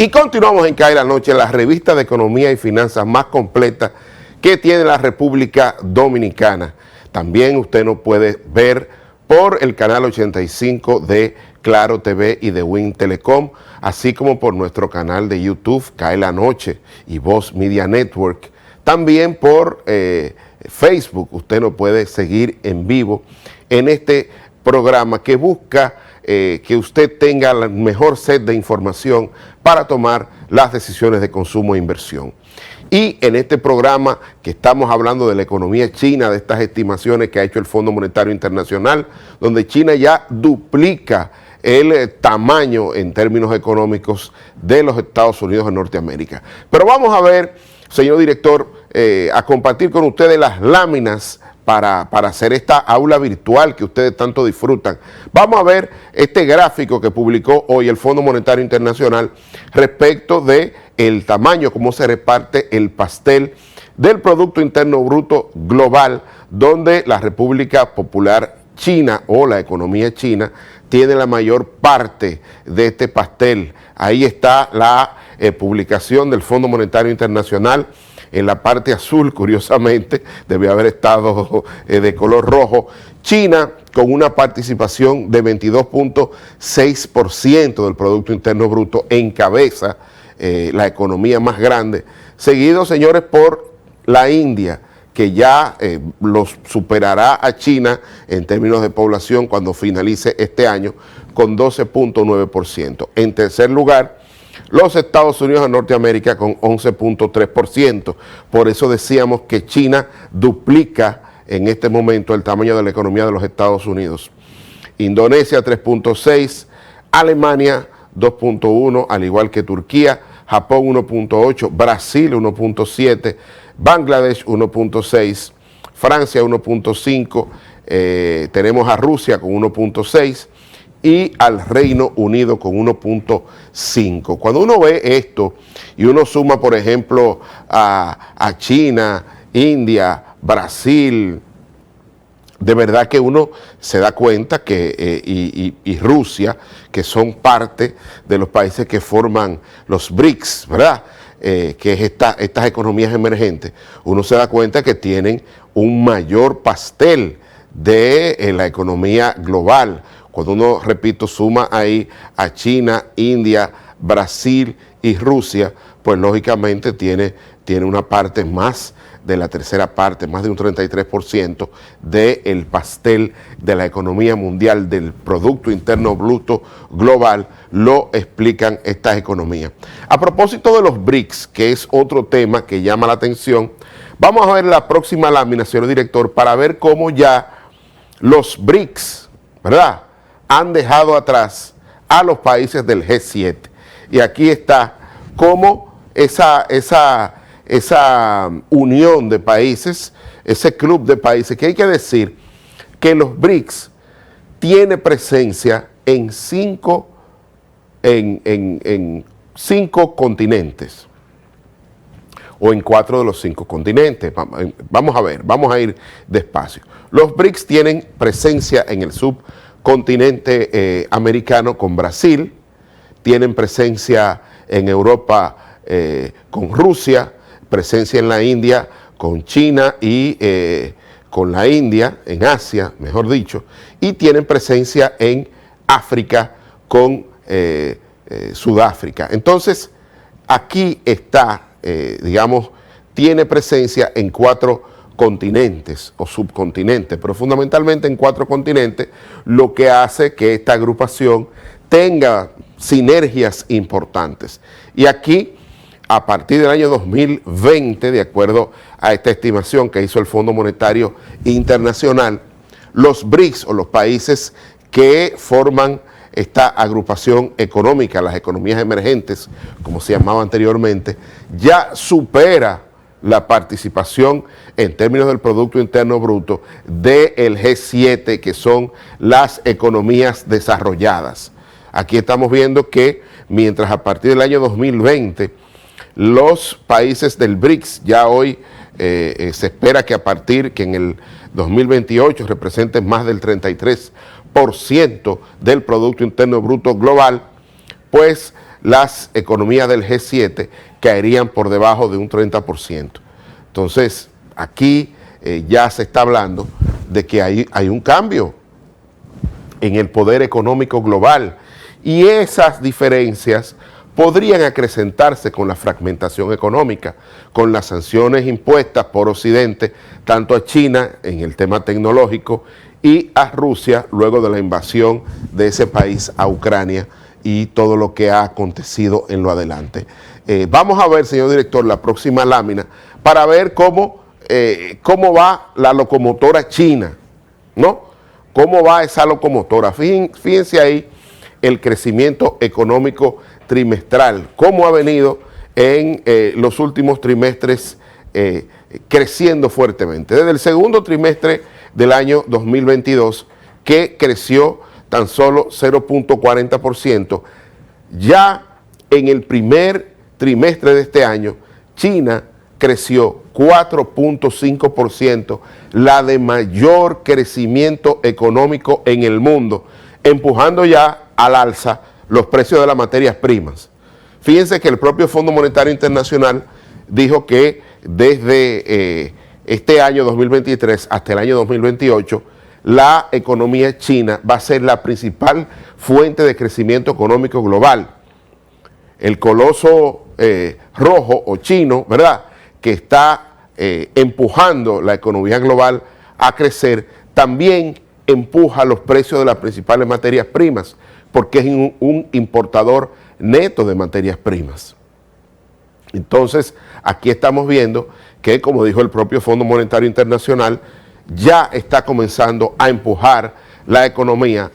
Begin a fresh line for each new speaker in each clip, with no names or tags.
Y continuamos en CAE la Noche, la revista de economía y finanzas más completa que tiene la República Dominicana. También usted nos puede ver por el canal 85 de Claro TV y de Win Telecom, así como por nuestro canal de YouTube, CAE la Noche y Voz Media Network. También por Facebook, usted nos puede seguir en vivo en este programa que busca que usted tenga el mejor set de información para tomar las decisiones de consumo e inversión. Y en este programa que estamos hablando de la economía china, de estas estimaciones que ha hecho el Fondo Monetario Internacional, donde China ya duplica el tamaño en términos económicos de los Estados Unidos de Norteamérica. Pero vamos a ver, señor director, a compartir con ustedes las láminas para hacer esta aula virtual que ustedes tanto disfrutan. Vamos a ver este gráfico que publicó hoy el Fondo Monetario Internacional respecto de el tamaño, cómo se reparte el pastel del Producto Interno Bruto global, donde la República Popular China o la economía china tiene la mayor parte de este pastel. Ahí está la publicación del Fondo Monetario Internacional. En la parte azul, curiosamente, debió haber estado de color rojo. China, con una participación de 22.6% del Producto Interno Bruto, encabeza la economía más grande, seguido, señores, por la India, que ya los superará a China en términos de población cuando finalice este año, con 12.9%. En tercer lugar, los Estados Unidos de Norteamérica con 11.3%. Por eso decíamos que China duplica en este momento el tamaño de la economía de los Estados Unidos. Indonesia 3.6%, Alemania 2.1%, al igual que Turquía, Japón 1.8%, Brasil 1.7%, Bangladesh 1.6%, Francia 1.5%, tenemos a Rusia con 1.6%, y al Reino Unido con 1.5. Cuando uno ve esto y uno suma, por ejemplo, a China, India, Brasil, de verdad que uno se da cuenta que, y Rusia, que son parte de los países que forman los BRICS, ¿verdad? Que es estas economías emergentes, uno se da cuenta que tienen un mayor pastel de la economía global. Cuando uno, repito, suma ahí a China, India, Brasil y Rusia, pues lógicamente tiene una parte más de la tercera parte, más de un 33% del pastel de la economía mundial, del Producto Interno Bruto global, lo explican estas economías. A propósito de los BRICS, que es otro tema que llama la atención, vamos a ver la próxima lámina, señor director, para ver cómo ya los BRICS, ¿verdad?, han dejado atrás a los países del G7. Y aquí está cómo esa unión de países, ese club de países, que hay que decir que los BRICS tiene presencia en cinco continentes, o en 4 de los 5 continentes. Vamos a ver, vamos a ir despacio. Los BRICS tienen presencia en el subcontinente americano con Brasil, tienen presencia en Europa con Rusia, presencia en la India con China y con la India, en Asia, mejor dicho, y tienen presencia en África con Sudáfrica. Entonces, aquí está, digamos, tiene presencia en 4 continentes o subcontinentes, pero fundamentalmente en 4 continentes, lo que hace que esta agrupación tenga sinergias importantes. Y aquí, a partir del año 2020, de acuerdo a esta estimación que hizo el Fondo Monetario Internacional, los BRICS, o los países que forman esta agrupación económica, las economías emergentes, como se llamaba anteriormente, ya supera la participación en términos del Producto Interno Bruto del G7, que son las economías desarrolladas. Aquí estamos viendo que mientras a partir del año 2020 los países del BRICS ya hoy se espera que en el 2028 representen más del 33% del Producto Interno Bruto global, pues las economías del G7 caerían por debajo de un 30%. Entonces, aquí ya se está hablando de que hay un cambio en el poder económico global y esas diferencias podrían acrecentarse con la fragmentación económica, con las sanciones impuestas por Occidente, tanto a China en el tema tecnológico y a Rusia luego de la invasión de ese país a Ucrania y todo lo que ha acontecido en lo adelante. Vamos a ver, señor director, la próxima lámina para ver cómo va la locomotora china, ¿no? ¿Cómo va esa locomotora? Fíjense ahí el crecimiento económico trimestral, cómo ha venido en los últimos trimestres creciendo fuertemente. Desde el segundo trimestre del año 2022, que creció tan solo 0.40%, ya en el primer trimestre de este año, China creció 4.5%, la de mayor crecimiento económico en el mundo, empujando ya al alza los precios de las materias primas. Fíjense que el propio Fondo Monetario Internacional dijo que desde este año 2023 hasta el año 2028, la economía china va a ser la principal fuente de crecimiento económico global. El coloso rojo o chino, ¿verdad?, que está empujando la economía global a crecer, también empuja los precios de las principales materias primas, porque es un importador neto de materias primas. Entonces, aquí estamos viendo que, como dijo el propio Fondo Monetario Internacional, ya está comenzando a empujar la economía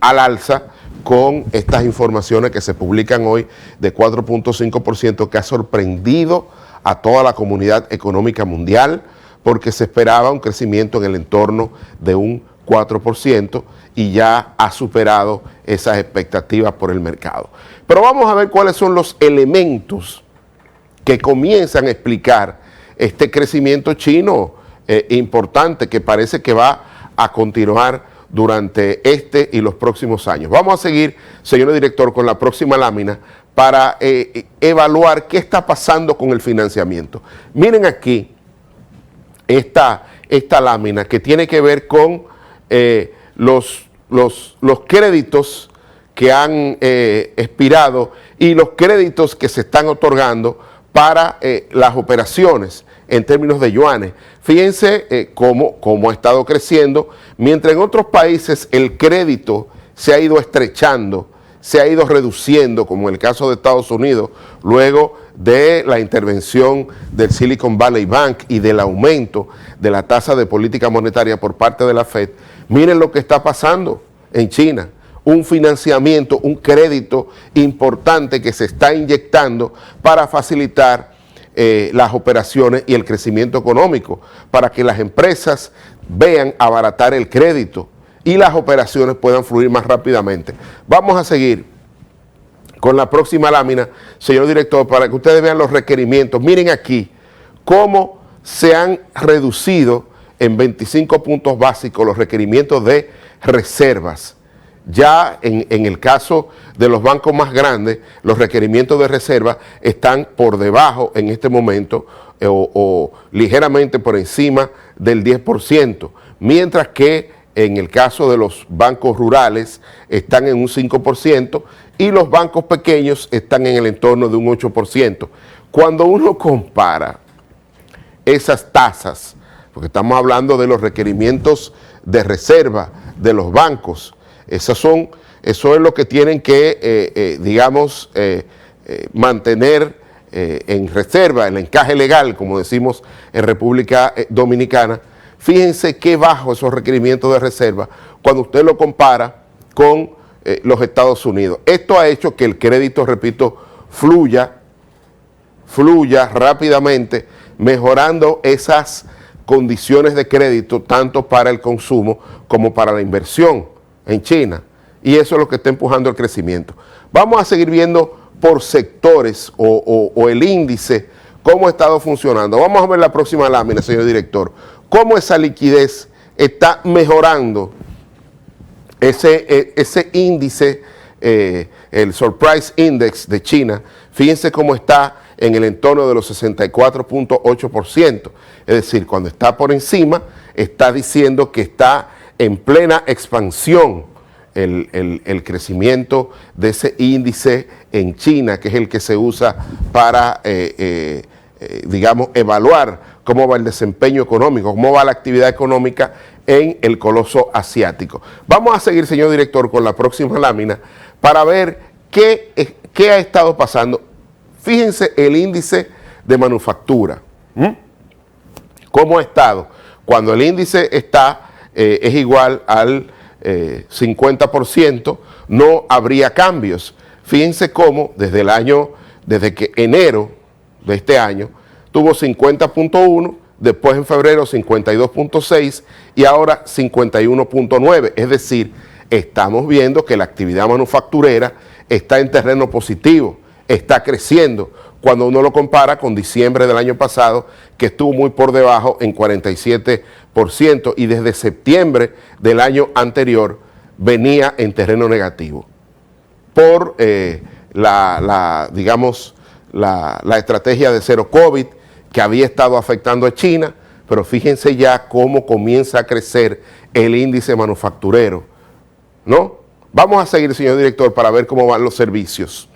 al alza con estas informaciones que se publican hoy de 4.5%, que ha sorprendido a toda la comunidad económica mundial, porque se esperaba un crecimiento en el entorno de un 4% y ya ha superado esas expectativas por el mercado. Pero vamos a ver cuáles son los elementos que comienzan a explicar este crecimiento chino importante que parece que va a continuar durante este y los próximos años. Vamos a seguir, señor director, con la próxima lámina para evaluar qué está pasando con el financiamiento. Miren aquí esta lámina que tiene que ver con los créditos que han expirado y los créditos que se están otorgando para las operaciones en términos de yuanes. Fíjense cómo ha estado creciendo, mientras en otros países el crédito se ha ido estrechando, se ha ido reduciendo, como en el caso de Estados Unidos, luego de la intervención del Silicon Valley Bank y del aumento de la tasa de política monetaria por parte de la Fed. Miren lo que está pasando en China. Un financiamiento, un crédito importante que se está inyectando para facilitar las operaciones y el crecimiento económico, para que las empresas vean abaratar el crédito y las operaciones puedan fluir más rápidamente. Vamos a seguir con la próxima lámina, señor director, para que ustedes vean los requerimientos. Miren aquí cómo se han reducido en 25 puntos básicos los requerimientos de reservas. Ya en el caso de los bancos más grandes, los requerimientos de reserva están por debajo en este momento o ligeramente por encima del 10%, mientras que en el caso de los bancos rurales están en un 5% y los bancos pequeños están en el entorno de un 8%. Cuando uno compara esas tasas, porque estamos hablando de los requerimientos de reserva de los bancos, eso es lo que tienen que, mantener en reserva, el encaje legal, como decimos en República Dominicana. Fíjense qué bajo esos requerimientos de reserva cuando usted lo compara con los Estados Unidos. Esto ha hecho que el crédito, repito, fluya rápidamente, mejorando esas condiciones de crédito tanto para el consumo como para la inversión en China, y eso es lo que está empujando el crecimiento. Vamos a seguir viendo por sectores o el índice cómo ha estado funcionando. Vamos a ver la próxima lámina, señor director, cómo esa liquidez está mejorando ese índice el Surprise Index de China, fíjense cómo está en el entorno de los 64.8%. Es decir, cuando está por encima, está diciendo que está en plena expansión el crecimiento de ese índice en China, que es el que se usa para, digamos, evaluar cómo va el desempeño económico, cómo va la actividad económica en el coloso asiático. Vamos a seguir, señor director, con la próxima lámina para ver qué ha estado pasando. Fíjense el índice de manufactura. ¿Cómo ha estado? Cuando el índice es igual al 50%, no habría cambios. Fíjense cómo desde que enero de este año tuvo 50.1, después en febrero 52.6 y ahora 51.9. Es decir, estamos viendo que la actividad manufacturera está en terreno positivo, está creciendo, cuando uno lo compara con diciembre del año pasado, que estuvo muy por debajo en 47%, y desde septiembre del año anterior venía en terreno negativo por digamos, la estrategia de cero COVID que había estado afectando a China. Pero fíjense ya cómo comienza a crecer el índice manufacturero, ¿no? Vamos a seguir, señor director, para ver cómo van los servicios,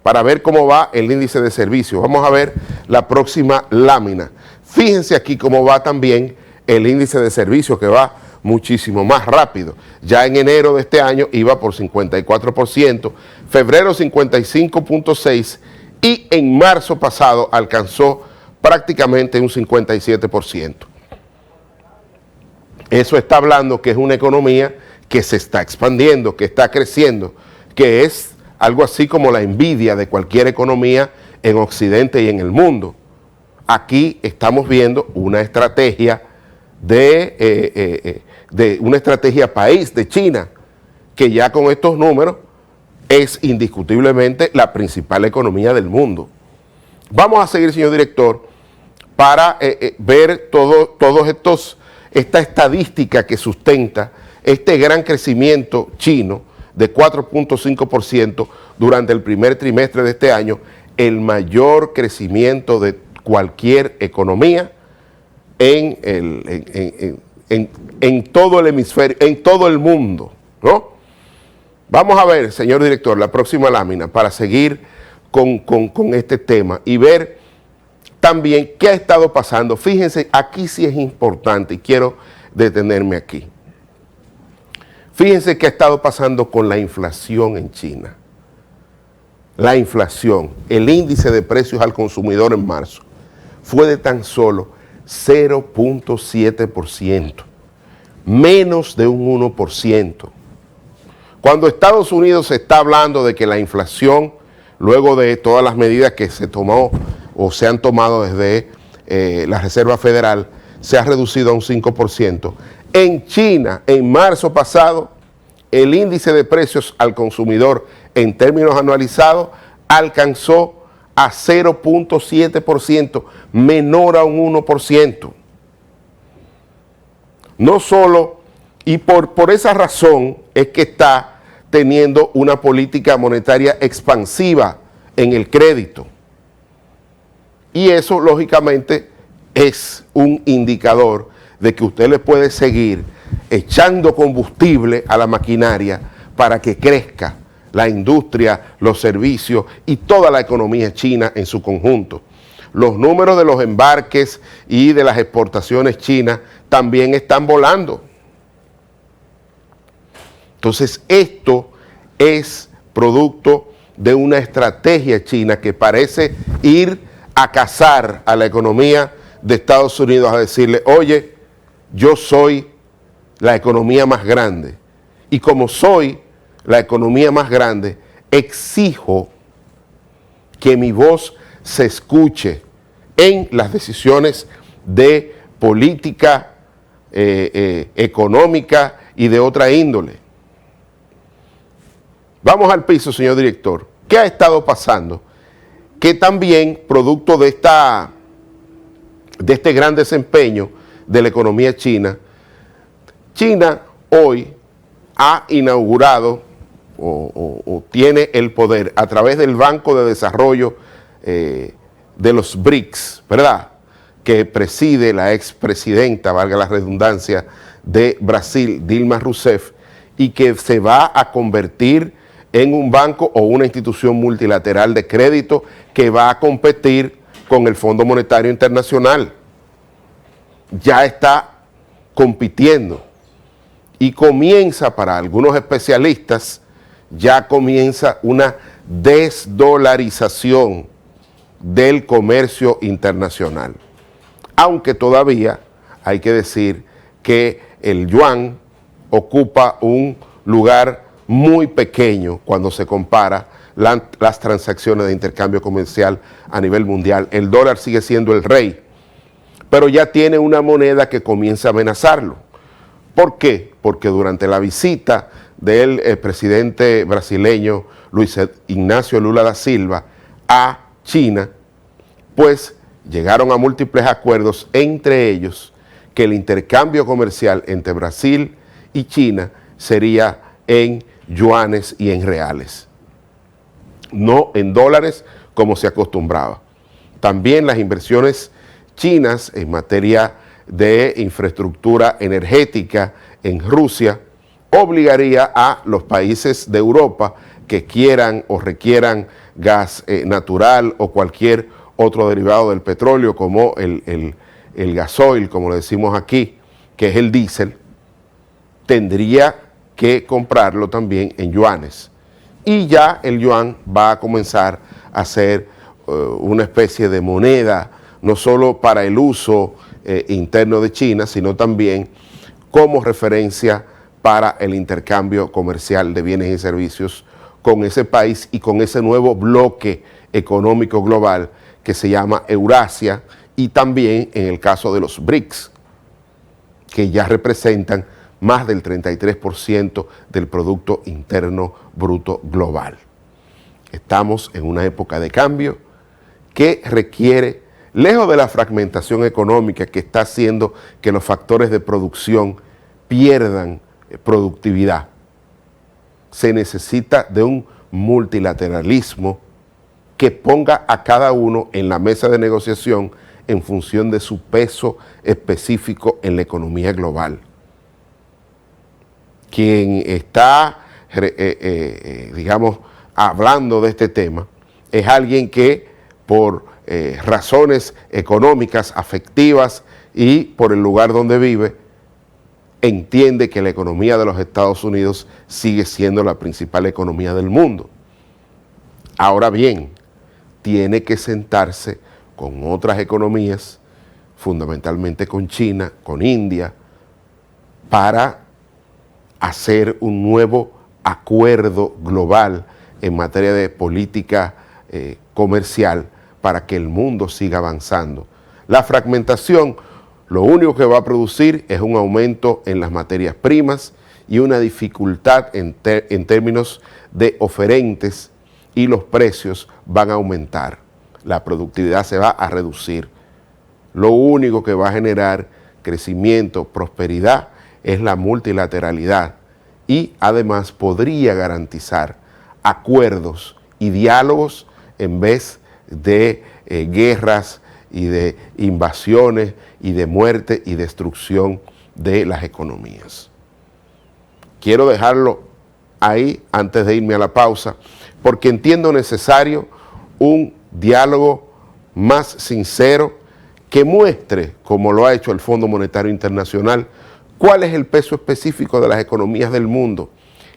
para ver cómo va el índice de servicios. Vamos a ver la próxima lámina. Fíjense aquí cómo va también el índice de servicios, que va muchísimo más rápido. Ya en enero de este año iba por 54%, febrero 55.6% y en marzo pasado alcanzó prácticamente un 57%. Eso está hablando que es una economía que se está expandiendo, que está creciendo, que es algo así como la envidia de cualquier economía en Occidente y en el mundo. Aquí estamos viendo una estrategia de una estrategia país de China, que ya con estos números es indiscutiblemente la principal economía del mundo. Vamos a seguir, señor director, para ver esta estadística que sustenta este gran crecimiento chino de 4.5% durante el primer trimestre de este año, el mayor crecimiento de cualquier economía en todo el hemisferio, en todo el mundo, ¿no? Vamos a ver, señor director, la próxima lámina para seguir con este tema y ver también qué ha estado pasando. Fíjense, aquí sí es importante y quiero detenerme aquí. Fíjense qué ha estado pasando con la inflación en China. La inflación, el índice de precios al consumidor en marzo, fue de tan solo 0.7%, menos de un 1%. Cuando Estados Unidos está hablando de que la inflación, luego de todas las medidas que se tomó o se han tomado desde la Reserva Federal, se ha reducido a un 5%. En China, en marzo pasado, el índice de precios al consumidor en términos anualizados alcanzó a 0.7%, menor a un 1%. No solo, y por esa razón es que está teniendo una política monetaria expansiva en el crédito. Y eso, lógicamente, es un indicador de que usted le puede seguir echando combustible a la maquinaria para que crezca la industria, los servicios y toda la economía china en su conjunto. Los números de los embarques y de las exportaciones chinas también están volando. Entonces, esto es producto de una estrategia china que parece ir a cazar a la economía de Estados Unidos, a decirle, oye, yo soy la economía más grande, y como soy la economía más grande, exijo que mi voz se escuche en las decisiones de política económica y de otra índole. Vamos al piso, señor director. ¿Qué ha estado pasando? Que también, producto de este gran desempeño de la economía china, China hoy ha inaugurado o tiene el poder a través del Banco de Desarrollo de los BRICS, ¿verdad?, que preside la expresidenta, valga la redundancia, de Brasil, Dilma Rousseff, y que se va a convertir en un banco o una institución multilateral de crédito que va a competir con el Fondo Monetario Internacional. Ya está compitiendo y comienza, para algunos especialistas, ya comienza una desdolarización del comercio internacional. Aunque todavía hay que decir que el yuan ocupa un lugar muy pequeño cuando se compara las transacciones de intercambio comercial a nivel mundial. El dólar sigue siendo el rey, pero ya tiene una moneda que comienza a amenazarlo. ¿Por qué? Porque durante la visita del presidente brasileño Luis Ignacio Lula da Silva a China, pues llegaron a múltiples acuerdos, entre ellos que el intercambio comercial entre Brasil y China sería en yuanes y en reales, no en dólares como se acostumbraba. También las inversiones chinas en materia de infraestructura energética en Rusia obligaría a los países de Europa que quieran o requieran gas natural o cualquier otro derivado del petróleo, como el gasoil, como le decimos aquí, que es el diésel, tendría que comprarlo también en yuanes. Y ya el yuan va a comenzar a ser una especie de moneda, no solo para el uso interno de China, sino también como referencia para el intercambio comercial de bienes y servicios con ese país y con ese nuevo bloque económico global que se llama Eurasia, y también en el caso de los BRICS, que ya representan más del 33% del Producto Interno Bruto global. Estamos en una época de cambio que requiere, lejos de la fragmentación económica que está haciendo que los factores de producción pierdan productividad, se necesita de un multilateralismo que ponga a cada uno en la mesa de negociación en función de su peso específico en la economía global. Quien está, digamos, hablando de este tema es alguien que por razones económicas, afectivas y por el lugar donde vive, entiende que la economía de los Estados Unidos sigue siendo la principal economía del mundo. Ahora bien, tiene que sentarse con otras economías, fundamentalmente con China, con India, para hacer un nuevo acuerdo global en materia de política comercial para que el mundo siga avanzando. La fragmentación lo único que va a producir es un aumento en las materias primas y una dificultad en términos de oferentes, y los precios van a aumentar. La productividad se va a reducir. Lo único que va a generar crecimiento, prosperidad, es la multilateralidad, y además podría garantizar acuerdos y diálogos en vez de guerras y de invasiones y de muerte y destrucción de las economías. Quiero dejarlo ahí antes de irme a la pausa, porque entiendo necesario un diálogo más sincero que muestre, como lo ha hecho el Fondo Monetario Internacional, cuál es el peso específico de las economías del mundo,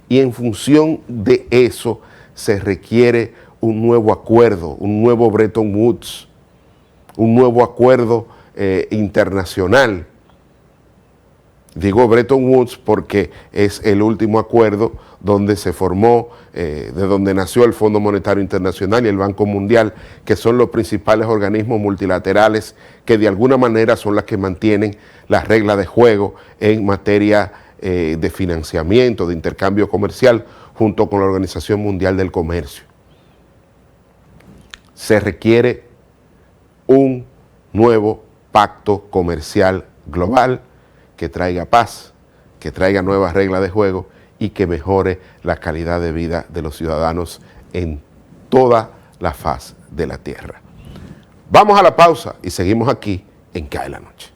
y en función de eso se requiere un nuevo acuerdo, un nuevo Bretton Woods, un nuevo acuerdo internacional. Digo Bretton Woods porque es el último acuerdo donde se formó, de donde nació el Fondo Monetario Internacional y el Banco Mundial, que son los principales organismos multilaterales que de alguna manera son las que mantienen las reglas de juego en materia de financiamiento, de intercambio comercial, junto con la Organización Mundial del Comercio. Se requiere un nuevo pacto comercial global que traiga paz, que traiga nuevas reglas de juego y que mejore la calidad de vida de los ciudadanos en toda la faz de la tierra. Vamos a la pausa y seguimos aquí en CAE la Noche.